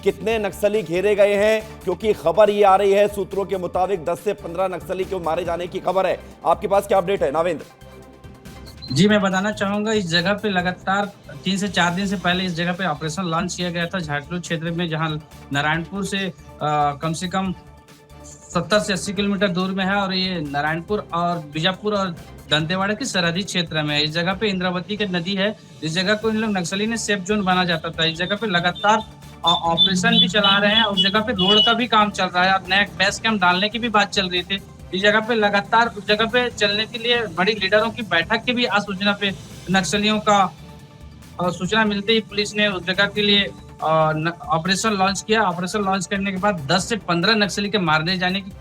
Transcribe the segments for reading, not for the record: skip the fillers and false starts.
कितने नक्सली घेरे गए हैं, क्योंकि खबर ये आ रही है सूत्रों के मुताबिक 10 से 15 नक्सली को मारे जाने की खबर है। आपके पास क्या अपडेट है नावेंद्र? जी, मैं बताना चाहूंगा, इस जगह पे लगातार 3 से 4 दिन से पहले इस जगह पे ऑपरेशन लॉन्च किया गया था झारखंड क्षेत्र में, जहां नारायणपुर से कम से कम 70 से 80 किलोमीटर दूर में है। और ये नारायणपुर और बीजापुर और दंतेवाड़ा के सरहदी क्षेत्र में है। इस जगह पे इंद्रावती की नदी है। इस जगह को इन लोग नक्सली ने सेफ जोन बना जाता था। इस जगह पे लगातार ऑपरेशन भी चला रहे हैं। उस जगह पे रोड का भी काम चल रहा है और नया बेस कैंप डालने की भी बात चल रही थी। इस जगह पे लगातार उस जगह पे चलने के लिए बड़ी लीडरों की बैठक की भी आज सूचना पे नक्सलियों का सूचना मिलते ही पुलिस ने उस जगह के लिए ऑपरेशन लॉन्च किया। ऑपरेशन लॉन्च करने के बाद 10 से 15 नक्सली के मारने जाने की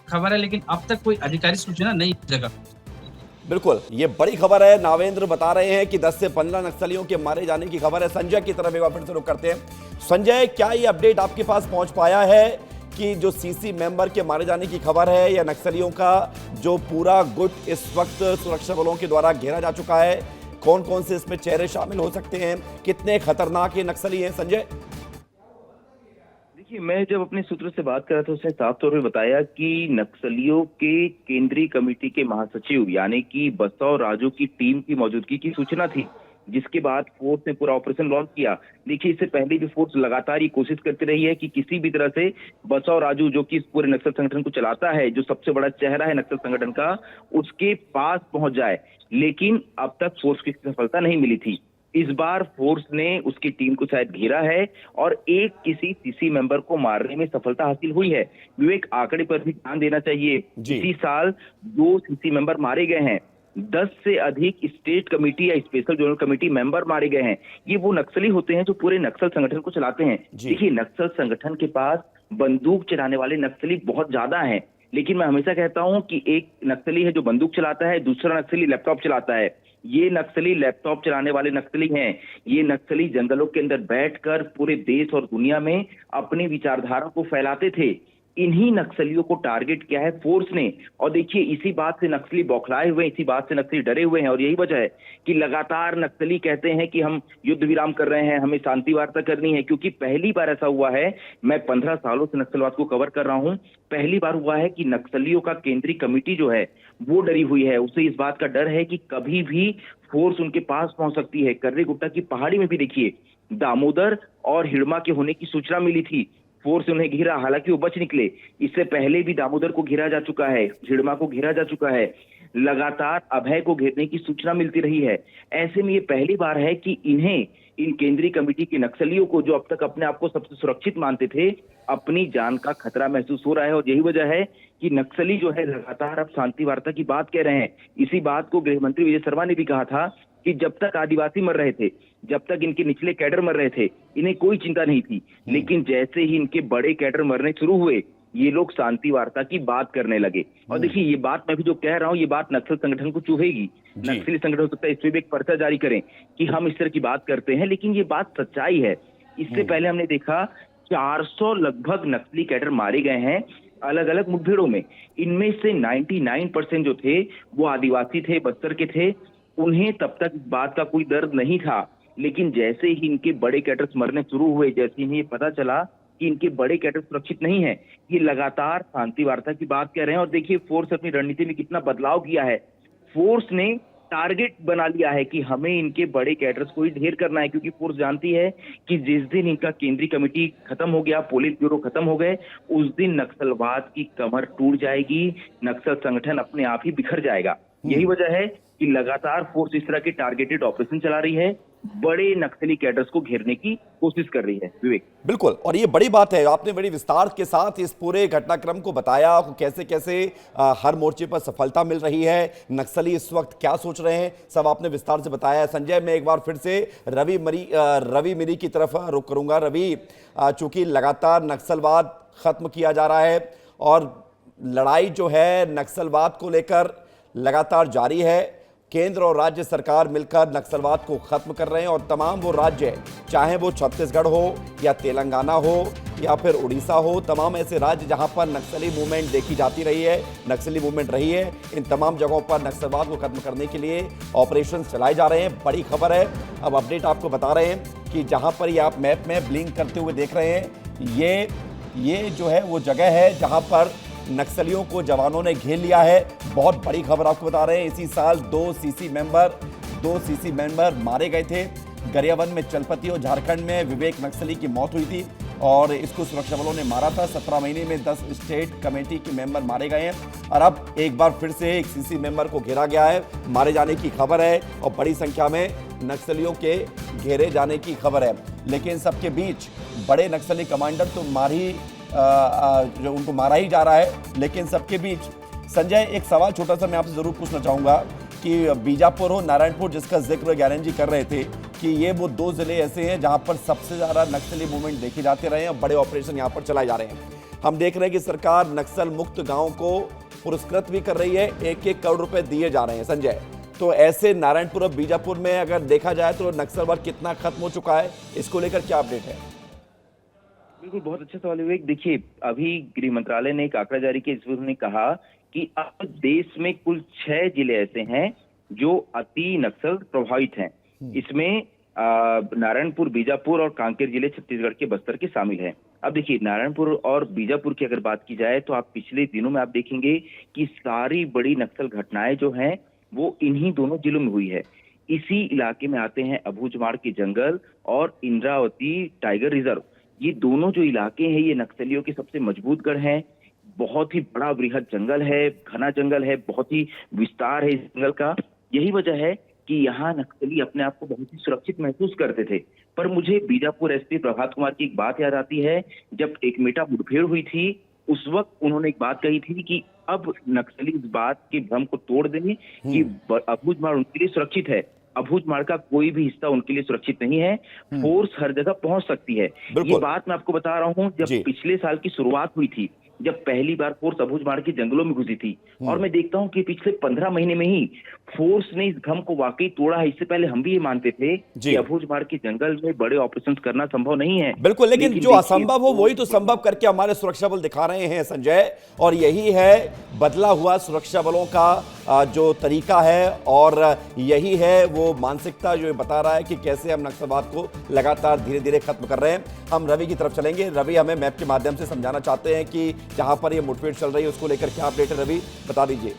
खबर है, लेकिन अब तक कोई आधिकारिक सूचना नहीं जगह। बिल्कुल, ये बड़ी खबर है। नावेंद्र बता रहे हैं कि 10 से 15 नक्सलियों के मारे जाने की खबर है। संजय की तरफ एक बार फिर से रुख करते हैं। संजय, क्या ये अपडेट आपके पास पहुंच पाया है कि जो सीसी मेंबर के मारे जाने की खबर है, या नक्सलियों का जो पूरा गुट इस वक्त सुरक्षा बलों के द्वारा घेरा जा चुका है? कौन कौन से इसमें चेहरे शामिल हो सकते हैं? कितने खतरनाक ये नक्सली हैं संजय? देखिए, मैं जब अपने सूत्रों से बात कर रहा था उसने साफ तौर पे बताया कि नक्सलियों के केंद्रीय कमेटी के महासचिव यानी कि बसव राजू की टीम की मौजूदगी की सूचना थी, जिसके बाद फोर्स ने पूरा ऑपरेशन लॉन्च किया। देखिए, इससे पहले भी फोर्स लगातार ये कोशिश करती रही है कि किसी भी तरह से बसव राजू, जो कि इस पूरे नक्सल संगठन को चलाता है, जो सबसे बड़ा चेहरा है नक्सल संगठन का, उसके पास पहुंच जाए, लेकिन अब तक फोर्स की सफलता नहीं मिली थी। इस बार फोर्स ने उसकी टीम को शायद घेरा है और एक किसी सीसी मेंबर को मारने में सफलता हासिल हुई है। विवेक, आंकड़े पर भी ध्यान देना चाहिए। इसी साल 2 सीसी मेंबर मारे गए हैं। 10 से अधिक स्टेट कमेटी या स्पेशल जोनल कमेटी मेंबर मारे गए हैं। ये वो नक्सली होते हैं जो पूरे नक्सल संगठन को चलाते हैं। देखिए, नक्सल संगठन के पास बंदूक चलाने वाले नक्सली बहुत ज्यादा हैं, लेकिन मैं हमेशा कहता हूं कि एक नक्सली है जो बंदूक चलाता है, दूसरा नक्सली लैपटॉप चलाता है। ये नक्सली लैपटॉप चलाने वाले नक्सली हैं। ये नक्सली जंगलों के अंदर बैठकर पूरे देश और दुनिया में अपनी विचारधारा को फैलाते थे। इन्हीं नक्सलियों को टारगेट किया है फोर्स ने। और देखिए, इसी बात से नक्सली बौखलाए हुए हैं, इसी बात से नक्सली डरे हुए हैं। और यही वजह है कि लगातार नक्सली कहते हैं कि हम युद्ध विराम कर रहे हैं, हमें शांति वार्ता करनी है। क्योंकि पहली बार ऐसा हुआ है, मैं 15 सालों से नक्सलवाद को कवर कर रहा हूं, पहली बार हुआ है कि नक्सलियों का केंद्रीय कमेटी जो है वो डरी हुई है। उसे इस बात का डर है कि कभी भी फोर्स उनके पास पहुंच सकती है। कर्रे गुट्टा की पहाड़ी में भी देखिए, दामोदर और हिड़मा के होने की सूचना मिली थी, फोर्स उन्हें घिरा, हालांकि वो बच निकले। इससे पहले भी दामोदर को घेरा जा चुका है, हिड़मा को घेरा जा चुका है। लगातार अभय को घेरने की सूचना मिलती रही है। ऐसे में ये पहली बार है कि इन्हें, इन केंद्रीय कमेटी के नक्सलियों को, जो अब तक अपने आप को सबसे सुरक्षित मानते थे, अपनी जान का खतरा महसूस हो रहा है। और यही वजह है कि नक्सली जो है लगातार अब शांति वार्ता की बात कह रहे हैं। इसी बात को गृह मंत्री विजय शर्मा ने भी कहा था कि जब तक आदिवासी मर रहे थे, जब तक इनके निचले कैडर मर रहे थे, इन्हें कोई चिंता नहीं थी। लेकिन जैसे ही इनके बड़े कैडर मरने शुरू हुए, ये लोग शांति वार्ता की बात करने लगे। और देखिए, ये बात मैं भी जो कह रहा हूँ, ये बात नक्सल संगठन को चुभेगी। नक्सली संगठन हो सकता है इसमें भी एक पर्चा जारी करें कि हम इस तरह की बात करते हैं, लेकिन ये बात सच्चाई है। इससे पहले हमने देखा 400 लगभग नक्सली कैडर मारे गए हैं अलग अलग मुठभेड़ों में। इनमें से 99% जो थे वो आदिवासी थे, बस्तर के थे। उन्हें तब तक इस बात का कोई दर्द नहीं था, लेकिन जैसे ही इनके बड़े कैडर्स मरने शुरू हुए, जैसे ही पता चला कि इनके बड़े कैडर सुरक्षित नहीं है, ये लगातार शांति वार्ता की बात कर रहे हैं। और देखिए, फोर्स अपनी रणनीति में कितना बदलाव किया है। फोर्स ने टारगेट बना लिया है कि हमें इनके बड़े कैडर्स को ही ढेर करना है, क्योंकि फोर्स जानती है कि जिस दिन इनका केंद्रीय कमेटी खत्म हो गया, पोलित ब्यूरो खत्म हो गए, उस दिन नक्सलवाद की कमर टूट जाएगी, नक्सल संगठन अपने आप ही बिखर जाएगा। यही वजह है कि लगातार फोर्स इस तरह के टारगेटेड ऑपरेशन चला रही है, बड़े नक्सली कैडर्स को घेरने की कोशिश कर रही है। विवेक, बिल्कुल, और ये बड़ी बात है। आपने बड़ी विस्तार के साथ इस पूरे घटनाक्रम को बताया, कैसे कैसे हर मोर्चे पर सफलता मिल रही है, नक्सली इस वक्त क्या सोच रहे हैं, सब आपने विस्तार से बताया है। संजय, मैं एक बार फिर से रवि मिरी की तरफ रुख करूंगा। रवि, चूंकि लगातार नक्सलवाद खत्म किया जा रहा है और लड़ाई जो है नक्सलवाद को लेकर लगातार जारी है, केंद्र और राज्य सरकार मिलकर नक्सलवाद को खत्म कर रहे हैं। और तमाम वो राज्य, चाहे वो छत्तीसगढ़ हो या तेलंगाना हो या फिर उड़ीसा हो, तमाम ऐसे राज्य जहां पर नक्सली मूवमेंट देखी जाती रही है, नक्सली मूवमेंट रही है, इन तमाम जगहों पर नक्सलवाद को खत्म करने के लिए ऑपरेशन चलाए जा रहे हैं। बड़ी खबर है, अब अपडेट आपको बता रहे हैं कि जहां पर ये आप मैप में ब्लिंक करते हुए देख रहे हैं, ये जो है वो जगह है जहां पर नक्सलियों को जवानों ने घेर लिया है। बहुत बड़ी खबर आपको बता रहे हैं, इसी साल दो सीसी मेंबर मारे गए थे। गरियाबंद में चलपति और झारखंड में विवेक नक्सली की मौत हुई थी और इसको सुरक्षा बलों ने मारा था। 17 महीने में 10 स्टेट कमेटी के मेंबर मारे गए हैं और अब एक बार फिर से एक सीसी मेंबर को घेरा गया है, मारे जाने की खबर है और बड़ी संख्या में नक्सलियों के घेरे जाने की खबर है। लेकिन सबके बीच बड़े नक्सली कमांडर तो जो उनको मारा ही जा रहा है। लेकिन सबके बीच संजय, एक सवाल छोटा सा मैं आपसे जरूर पूछना चाहूंगा कि बीजापुर हो नारायणपुर, जिसका जिक्र ज्ञानंद जी कर रहे थे कि ये वो दो जिले ऐसे हैं जहां पर सबसे ज्यादा नक्सली मूवमेंट देखे जाते रहे हैं और बड़े ऑपरेशन यहां पर चलाए जा रहे हैं। हम देख रहे हैं कि सरकार नक्सल मुक्त गांवों को पुरस्कृत भी कर रही है, 1-1 करोड़ रुपए दिए जा रहे हैं। संजय, तो ऐसे नारायणपुर और बीजापुर में अगर देखा जाए तो नक्सलवाद कितना खत्म हो चुका है, इसको लेकर क्या अपडेट है? बिल्कुल, बहुत अच्छा सवाल विवेक। देखिए, अभी गृह मंत्रालय ने एक आंकड़ा जारी किया जिसमें उन्होंने कहा कि अब देश में कुल 6 जिले ऐसे हैं जो अति नक्सल प्रभावित हैं। इसमें नारायणपुर, बीजापुर और कांकेर जिले छत्तीसगढ़ के बस्तर के शामिल हैं। अब देखिए, नारायणपुर और बीजापुर की अगर बात की जाए तो आप पिछले दिनों में आप देखेंगे कि सारी बड़ी नक्सल घटनाएं जो हैं वो इन्हीं दोनों जिलों में हुई है। इसी इलाके में आते हैं अबूझमाड़ के जंगल और इंद्रावती टाइगर रिजर्व। ये दोनों जो इलाके हैं ये नक्सलियों के सबसे मजबूत गढ़ हैं। बहुत ही बड़ा बृहद जंगल है, घना जंगल है, बहुत ही विस्तार है इस जंगल का। यही वजह है कि यहाँ नक्सली अपने आप को बहुत ही सुरक्षित महसूस करते थे। पर मुझे बीजापुर एसपी प्रभात कुमार की एक बात याद आती है, जब एक मेटा मुठभेड़ हुई थी उस वक्त उन्होंने एक बात कही थी कि अब नक्सली इस बात के भ्रम को तोड़ देंगे कि अबूझमाड़ उनके लिए सुरक्षित है। अबूझमाड़ का कोई भी हिस्सा उनके लिए सुरक्षित नहीं है, फोर्स हर जगह पहुंच सकती है। ये बात मैं आपको बता रहा हूँ, जब पिछले साल की शुरुआत हुई थी, जब पहली बार फोर्स अबूझमाड़ के जंगलों में घुसी थी, और मैं देखता हूं कि पिछले 15 महीने में ही फोर्स ने इस भ्रम को वाकई तोड़ा है। इससे पहले हम भी ये मानते थे कि अबूझमाड़ के जंगल में बड़े ऑपरेशन करना संभव नहीं है। बिल्कुल, लेकिन जो असंभव हो वही तो संभव करके हमारे सुरक्षा बल दिखा रहे हैं संजय, और यही है बदला हुआ सुरक्षा बलों का जो तरीका है और यही है वो मानसिकता जो बता रहा है कि कैसे हम नक्सलवाद को लगातार धीरे धीरे खत्म कर रहे हैं। हम रवि की तरफ चलेंगे। रवि हमें मैप के माध्यम से समझाना चाहते हैं कि जहां पर ये मुठभेड़ चल रही है उसको लेकर क्या अपडेट है। रवि, बता दीजिए।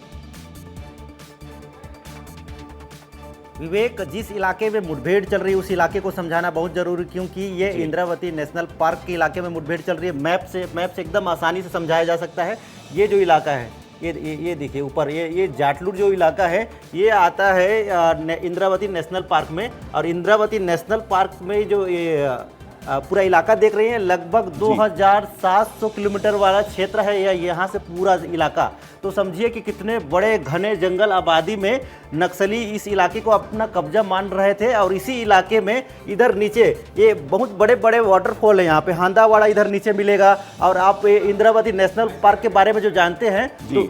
विवेक, जिस इलाके में मुठभेड़ चल रही है उस इलाके को समझाना बहुत जरूरी, क्योंकि ये इंद्रावती नेशनल पार्क के इलाके में मुठभेड़ चल रही है। मैप से एकदम आसानी से समझाया जा सकता है। ये जो इलाका है, ये देखिए ऊपर, ये जाटलूर जो इलाका है ये आता है इंद्रावती नेशनल पार्क में। और इंद्रावती नेशनल पार्क में जो ये पूरा इलाका देख रहे हैं, लगभग 2700 किलोमीटर वाला क्षेत्र है या यहाँ से पूरा इलाका। तो समझिए कि कितने बड़े घने जंगल आबादी में नक्सली इस इलाके को अपना कब्जा मान रहे थे। और इसी इलाके में इधर नीचे ये बहुत बड़े बड़े वाटरफॉल है, यहाँ पे हांदावाड़ा इधर नीचे मिलेगा। और आप इंद्रावती नेशनल पार्क के बारे में जो जानते हैं तो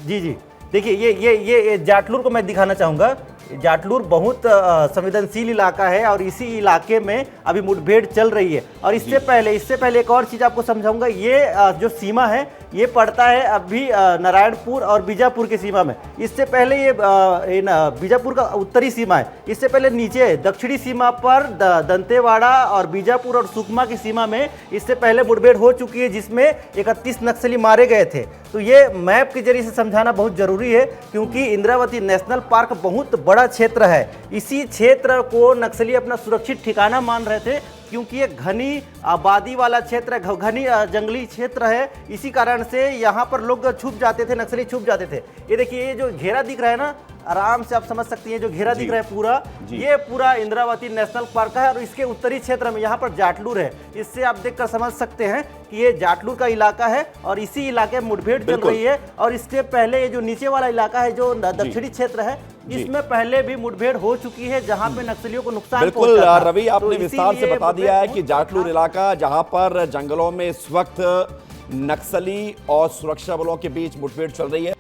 जी देखिए, ये जाटलूर को मैं दिखाना चाहूँगा। जाटलूर बहुत संवेदनशील इलाका है और इसी इलाके में अभी मुठभेड़ चल रही है। और इससे पहले एक और चीज़ आपको समझाऊंगा। ये जो सीमा है ये पड़ता है अभी नारायणपुर और बीजापुर की सीमा में। इससे पहले ये बीजापुर का उत्तरी सीमा है। इससे पहले नीचे दक्षिणी सीमा पर दंतेवाड़ा और बीजापुर और सुकमा की सीमा में इससे पहले मुठभेड़ हो चुकी है, जिसमें 31 नक्सली मारे गए थे। तो ये मैप के जरिए से समझाना बहुत जरूरी है, क्योंकि इंद्रावती नेशनल पार्क बहुत बड़ा क्षेत्र है। इसी क्षेत्र को नक्सली अपना सुरक्षित ठिकाना मान रहे थे, क्योंकि ये घनी आबादी वाला क्षेत्र है, घनी जंगली क्षेत्र है। इसी कारण से यहाँ पर लोग छुप जाते थे, नक्सली छुप जाते थे। ये देखिए, ये जो घेरा दिख रहा है ना, आराम से आप समझ सकती हैं, जो घेरा दिख रहा है पूरा, ये पूरा इंद्रावती नेशनल पार्क है। और इसके उत्तरी क्षेत्र में यहाँ पर जाटलूर है। इससे आप देखकर समझ सकते हैं कि ये जाटलूर का इलाका है और इसी इलाके में मुठभेड़ चल रही है। और इसके पहले ये जो नीचे वाला इलाका है, जो दक्षिणी क्षेत्र है, इसमें पहले भी मुठभेड़ हो चुकी है, जहां पे नक्सलियों को नुकसान बिल्कुल। रवि, आपने विस्तार से बता दिया है कि जाटलूर इलाका, जहां पर जंगलों में इस वक्त नक्सली और सुरक्षा बलों के बीच मुठभेड़ चल रही है।